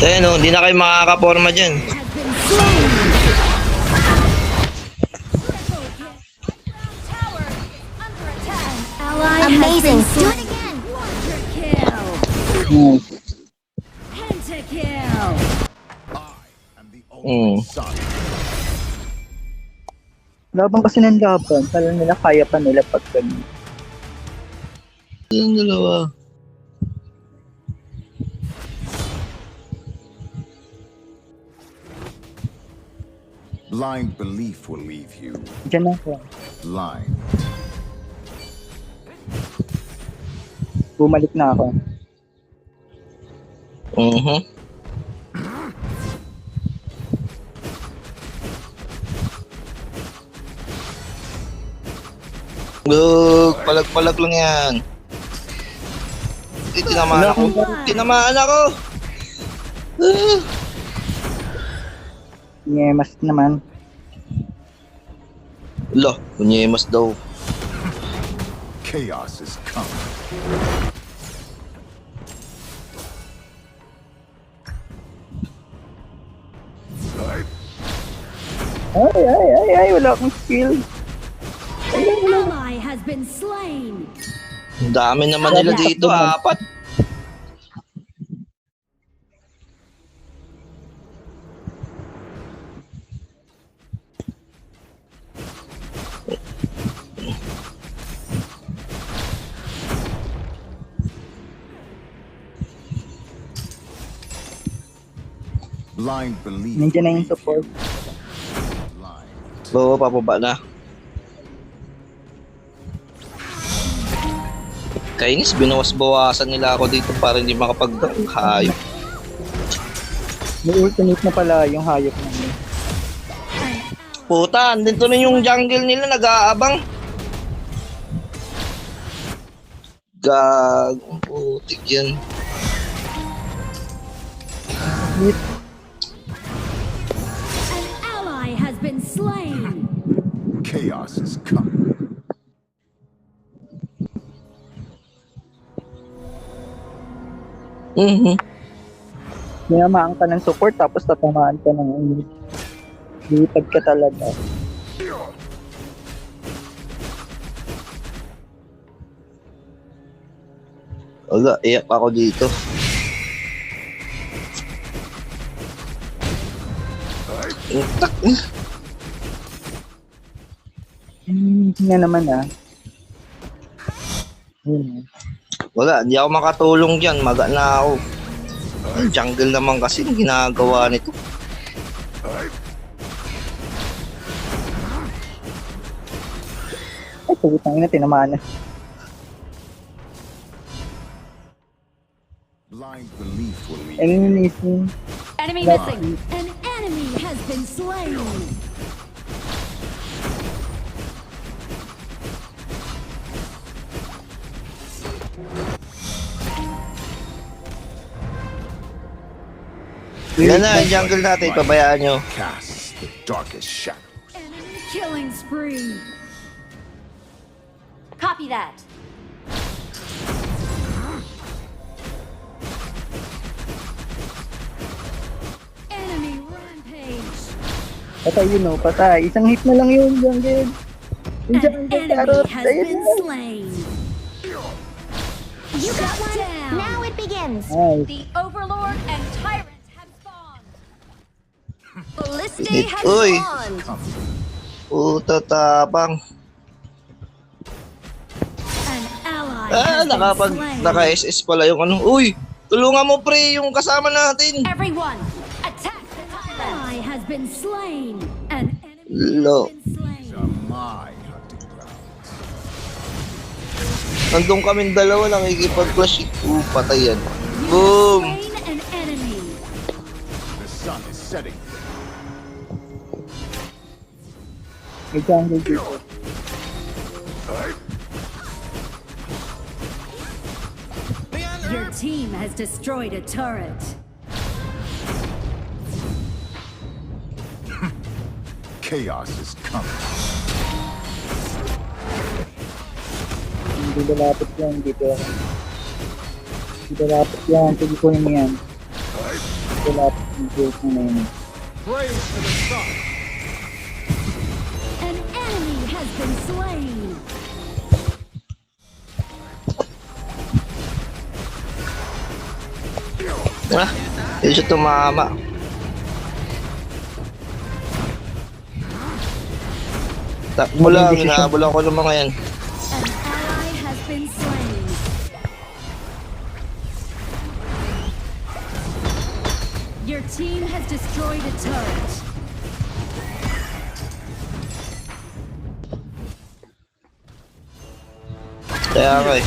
Ayan o, hindi na kayo makakaporma dyan. Amazing. Do it again. Pentakill. Laban kasi ng laban. Kala nila kaya pa nila pag ganun. Yung dalawa. Blind belief will leave you Diyan ako. blind. Bumalik na ako. Look, palag-palag lang yan. Tinamaan ako. Tinamaan ako! Nyemas naman. Lo, kunyemas daw. Chaos is coming. Ay, wala akong skill. An ally has been slain. Ang dami naman nila dito, 4. Blind belief. Nandiyan na will yung leave support. you blind. Oo, papaba na. Kainis, binawas-bawasan nila ako dito para hindi makapag-hayop. May ultimate na pala yung hayop namin. Puta, andito na yung jungle nila, nag-aabang. Gagong putik yan. An ally has been slain. Chaos is coming. Minamaan ka ng support tapos tatamaan ka ng lipad ka talaga. Wala, iyak ako dito. Utak na. Hindi na naman Yun. Wala, hindi ako makatulong dyan. Maga na ako. Ang jungle naman kasi yung ginagawa nito. Ay, pagutang ina, tinamaan na. Blind belief will leave Ano you. yun, Nathan? Enemy missing. An enemy has been slain. Yan na, yung jungle natin. Pabayaan nyo. Cast the darkest shadow. Enemy killing spree. Copy that. Enemy rampage. Patay yun, patay. Isang hit na lang yun, jungle. Yung An jungle, enemy Tarot. has Ayun been na. slain. You got Shut one. down. Now it begins. Nice. The Overlord and Tyrant have spawned. Balliste has Uy. spawned. Puta tapang. An ally Ah, has been slain. naka-SS pala yung ano. Uy, tulungan mo pre, yung kasama natin. Everyone, attack the An tyrant. ally has been slain. An enemy Lo. has been slain. My hunting grounds. Nandun kaming dalawa, nakikipag-flash. Patay yan. You Boom! have slain an enemy. The sun is setting. May jungle dito. Your team has destroyed a turret. Chaos is coming. Hindi lalapit yan dito. Hindi lalapit yan. Sige ko yan. Wala pa yung build na yun. An enemy has been slain. Ah, hindi siya tumama. Takbo lang, hinahabol ako ng mga yan. An ally has been slain. Your team has destroyed a turret. Kaya nga eh.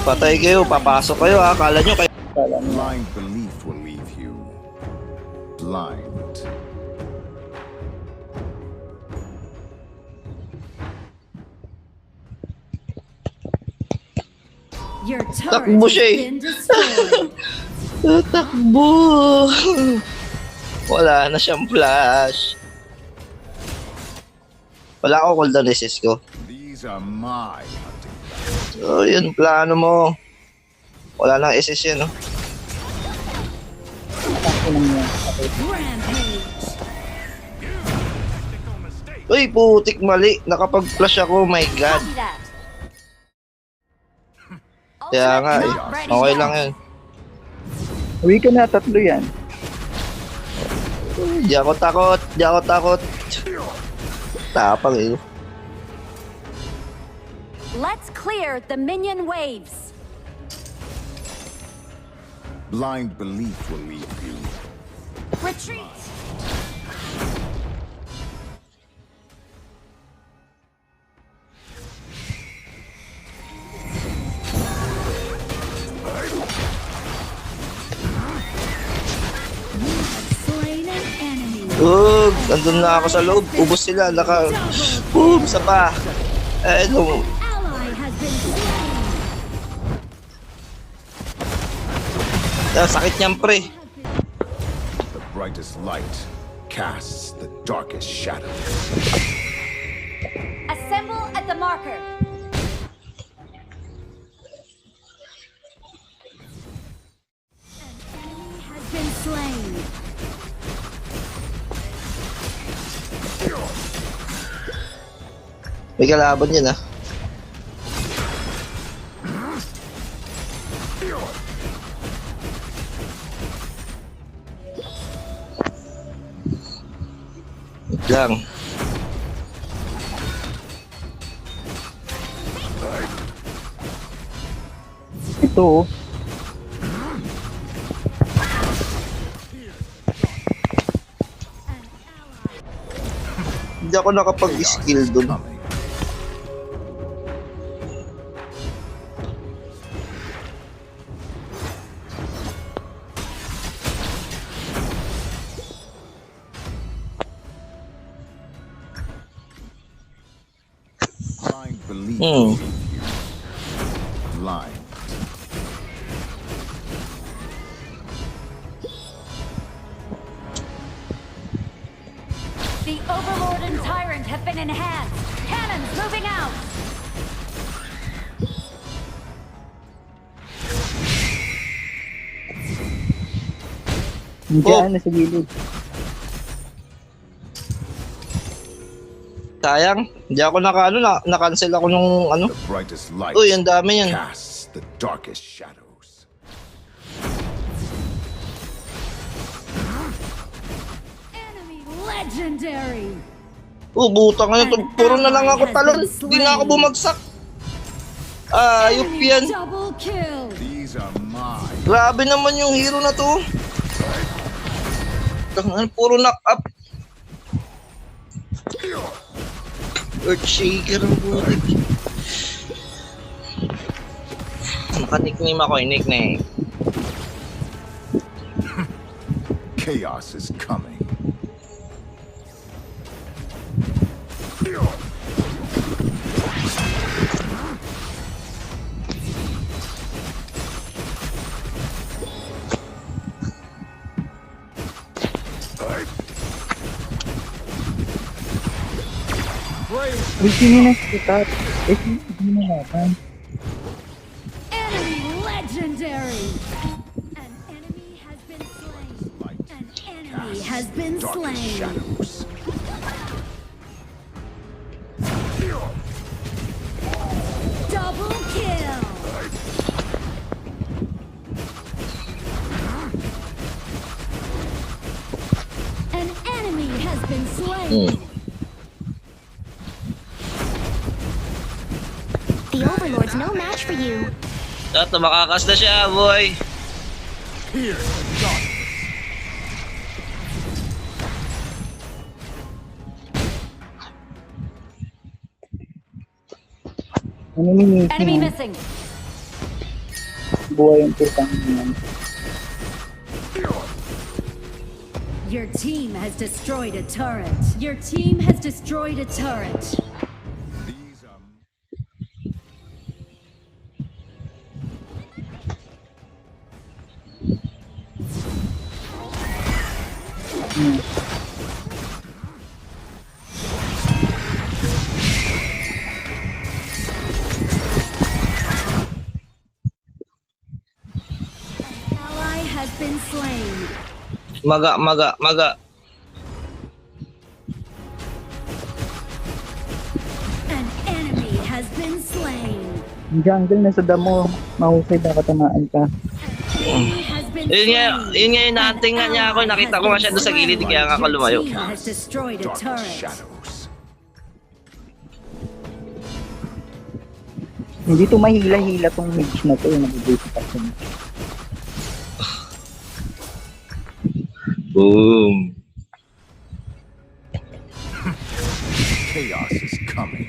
Patay kayo, papasok kayo ha. Akala nyo kayo. Kala mo. Blind belief will leave you. Blind. Your turret Takbo has siya eh. been destroyed. Takbo! Wala na siyang flash. Wala ako cooldown resist ko. These are my hunting. So, yun, plano mo. Wala nang SS yan, no? Ako lang yan. Okay. Rampage. Uy, putik mali. Nakapag-flash ako, my god. Copy that. Kaya nga eh. Not ready Okay yet. lang yun. Uwi ka na, tatlo yan. Di ako takot. Di ako takot. Tapang eh. Let's clear the minion waves. Blind belief will leave you. Retreat. Slain an enemy. Nandun na ako sa loob. Ubus sila. Isa pa. Eh, no. Ally has been slain. Sakit niyang pre. The brightest light casts the darkest shadow. Assemble at the marker. Enemy has been slain. May kalaban yan ah. Wait lang. Ito, oh. Hindi ako nakapag-skill dun. Coming. Blind belief will leave you. Blind. The Overlord and Tyrant have been enhanced. Cannons moving out. Hindi Oh. na sa gilid. Sayang. Hindi ako na-cancel ako nung ano. The brightest light Uy, ang dami yan. casts the darkest shadows. Enemy legendary. Butang na to. Puro na lang ako talon. Hindi na ako bumagsak. Ayop Enemy yan. double kill. These are mine. Grabe naman yung hero na to. Puro knock up. Earthshaker ang butik. Naka-nickname ako yung nickname. Chaos is coming. Uy, sino na si Tat? Eh, sino na naman? Enemy legendary. has been darkest slain. shadows. Double kill. An enemy has been slain. The Overlord's no match for you. Ito, makakas na siya, boy. Pierce the dark. Enemy missing. Buhay yung putang yan. Your team has destroyed a turret. Your team has destroyed a turret. These are Ally has been slain. Maga. An enemy has been slain. Yung jungle nasa damo, mahusay na katamaan ka. Enemy has been Yun nga, slain. yun nga yung nating nga niya ako. Nakita ko nga siya doon sa gilid, kaya nga ako lumayo. Your team has destroyed a darkest turret. shadows. Hindi to mahila-hila tong mage na to, yung nag-basic ako. Boom. Chaos is coming.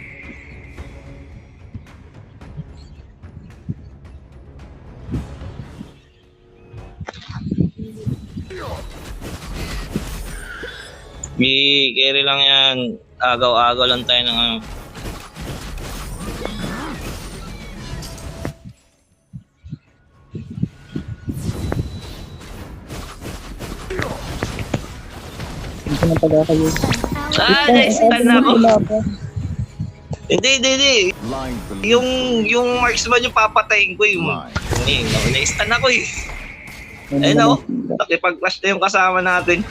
Carry lang yan. Agaw-agaw lang tayo ng ano. Hindi na pala kayo. Na-stun ako. Hindi. Blind belief. Yung marksman yung papatayin ko yung... Na-stun ako eh. Ayun o. Nakipag-flash na yung kasama natin.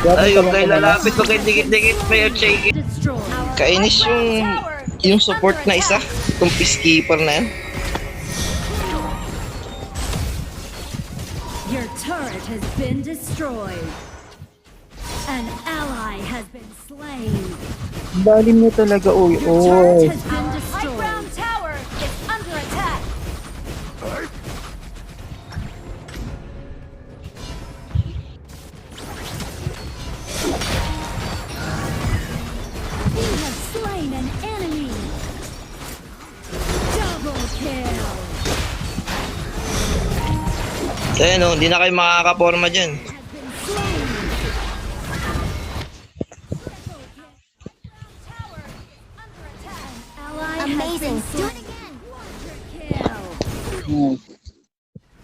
Ay, huwag kayo lalapit. Huwag kayo dikit-dikit. May shake it. Destroyed. Kainis yung support na isa. Itong peacekeeper na yan. Your turret has been destroyed. An ally has been slain. Lalim niya talaga, oy. Your turret has been High destroyed. ground tower is under attack. You have slain an enemy. Double kill. Ayun o, hindi na kayo makakaporma dyan. Has been slain. Ally Amazing. has Do been it again. kill. Nice.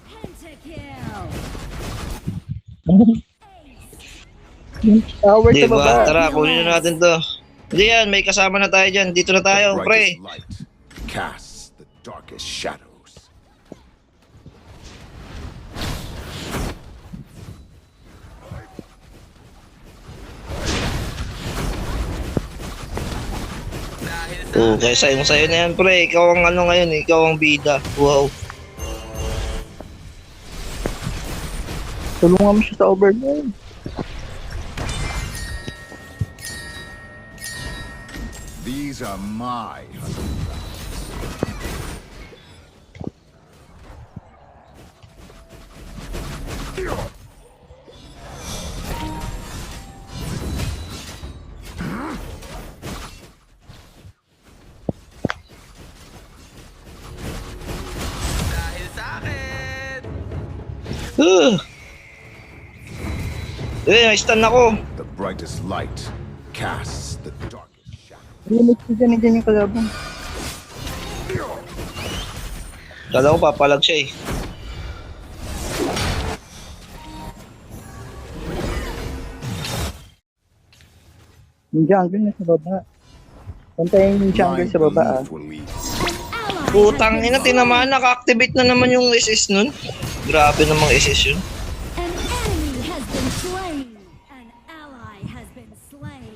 Pentakill. Yung tower sa Diba? baba. Tara, kunin na natin to. Hindi yan, may kasama na tayo dyan. Dito na tayo, pre. Brightest light casts the darkest shadows. Okay, sa'yo na yan, pre. Ikaw ang ano ngayon, ikaw ang bida. Wow. Tulungan mo siya sa overlord. These are my hunting grounds. May stun ako. The brightest light casts the darkest shadows. Rinig ko dyan yung kalaban. Kala ko papalag siya eh. Yung jungle na sa baba. Pantayin yung jungle Blind sa baba, ah. belief will lead. Putang ina, tinamaan. Naka-activate na naman yung SS nun. Grabe namang SS yun. An enemy has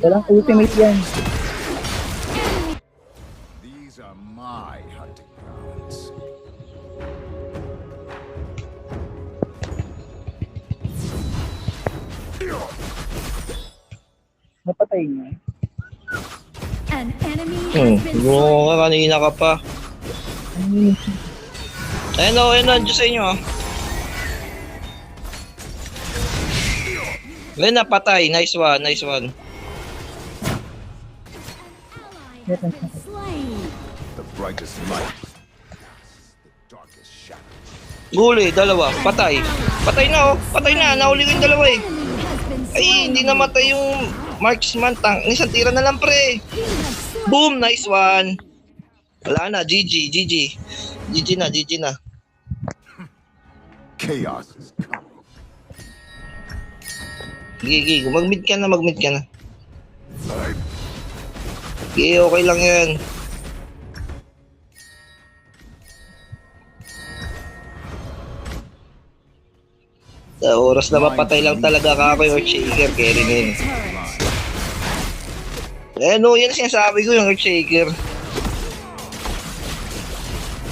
Walang ultimate yan. These are my hunting grounds. Napatay niya. An enemy has been slain. Oo, kanina ka pa. Ano yun? Ayun o, Diyos sa inyo ah. Ayun na, patay. Nice one, nice one. Meron siya. Slain. The brightest light. The darkest shadow. Guli, dalawa. Patay. Patay na oh. Patay na. Nahuli ko yung dalawa eh. Enemy has been slain. Ay, hindi namatay yung marksman. Isang tira na lang pre. You have slain. Boom, nice one. Wala na, GG, GG. GG na, GG na. Chaos is coming. Gigi, mag-mid ka na, mag-mid ka na. Gigi, okay lang yan. Sa oras na mapatay lang talaga ka ako yung Earthshaker, carry na yun. Eh no, yan sinasabi ko yung Earthshaker.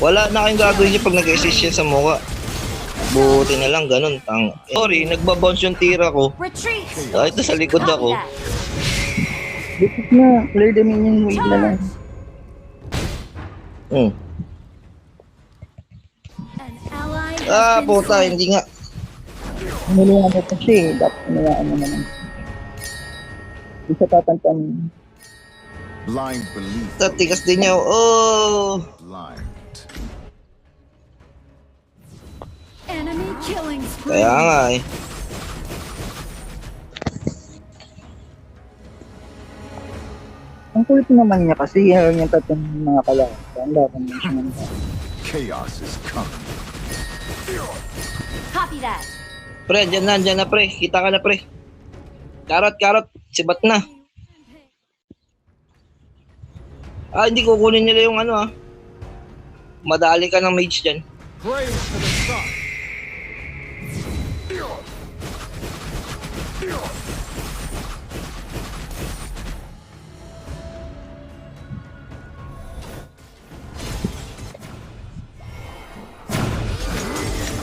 Wala na kayong gagawin niya pag nag-assist yan sa mukha. Buti na lang, ganun. Sorry, nagbabounce yung tira ko. Retreat. Kahit nasa likod Copy ako. that. Bisit na. Clear the minion wave na lang. Hmm. An ally has Ah, been puta, slain. hindi nga. Nilungan mo kasi. Dapat nilaan mo naman. Hindi sa tatantan. Blind belief. Tatigas din niya. Oh! Blind. Enemy killing spree. Kaya nga eh. Ang kulit naman niya kasi. Ayaw niya tatang mga kalaban. Laban mo siya ng Chaos is coming. Copy that. Pre, dyan na pre. Kita ka na pre. Karot, karot. Sibat na. Ah, hindi kukunin nila yung ano ah. Madali ka ng mage dyan. Praise to the sun.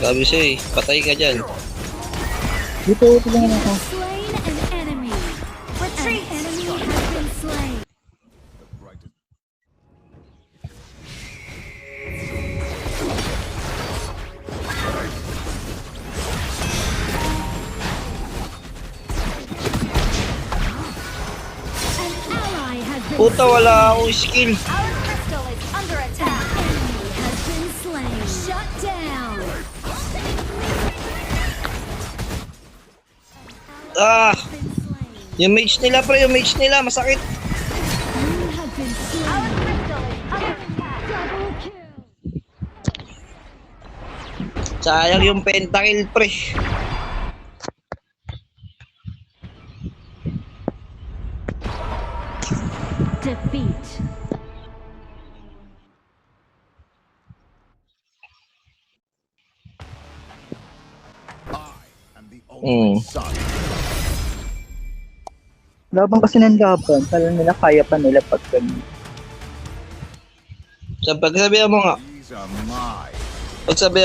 Grabe siya eh. Patay ka dyan. Dito, tulungan ako. Slain an enemy. Retreat. An enemy has been slain. An ally has been Puta, wala akong skill. Our crystal is under attack. enemy has been slain. Shut down. Ah! Been slain. Yung mage nila pre, yung mage nila. Masakit. You have been Our slain. crystal is under attack. Double kill. Sayang yung pentakill pre. Defeat. And the ultimate sun. Laban kasi ng laban. Kala nila kaya pa nila pag ganun. Sa pagsabihan mo nga. These are my Pagsabihan